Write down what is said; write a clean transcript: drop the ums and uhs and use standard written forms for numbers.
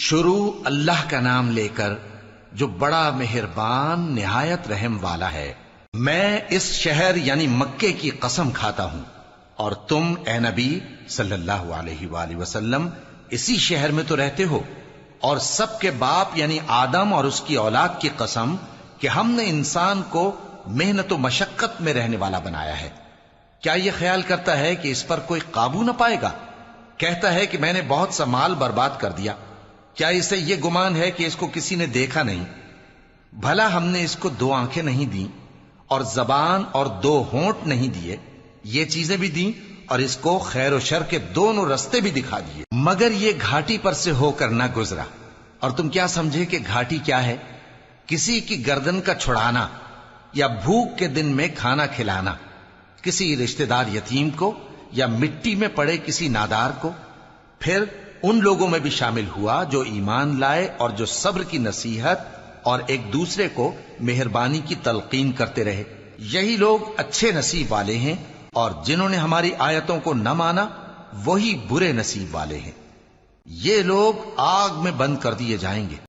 شروع اللہ کا نام لے کر جو بڑا مہربان نہایت رحم والا ہے۔ میں اس شہر یعنی مکے کی قسم کھاتا ہوں، اور تم اے نبی صلی اللہ علیہ وآلہ وسلم اسی شہر میں تو رہتے ہو، اور سب کے باپ یعنی آدم اور اس کی اولاد کی قسم کہ ہم نے انسان کو محنت و مشقت میں رہنے والا بنایا ہے۔ کیا یہ خیال کرتا ہے کہ اس پر کوئی قابو نہ پائے گا؟ کہتا ہے کہ میں نے بہت سا مال برباد کر دیا۔ کیا اسے یہ گمان ہے کہ اس کو کسی نے دیکھا نہیں؟ بھلا ہم نے اس کو 2 آنکھیں نہیں دیں، اور زبان اور 2 ہونٹ نہیں دیے؟ یہ چیزیں بھی دیں، اور اس کو خیر و شر کے دونوں رستے بھی دکھا دیے، مگر یہ گھاٹی پر سے ہو کر نہ گزرا۔ اور تم کیا سمجھے کہ گھاٹی کیا ہے؟ کسی کی گردن کا چھڑانا، یا بھوک کے دن میں کھانا کھلانا، کسی رشتہ دار یتیم کو، یا مٹی میں پڑے کسی نادار کو۔ پھر ان لوگوں میں بھی شامل ہوا جو ایمان لائے اور جو صبر کی نصیحت اور ایک دوسرے کو مہربانی کی تلقین کرتے رہے۔ یہی لوگ اچھے نصیب والے ہیں، اور جنہوں نے ہماری آیتوں کو نہ مانا وہی برے نصیب والے ہیں۔ یہ لوگ آگ میں بند کر دیے جائیں گے۔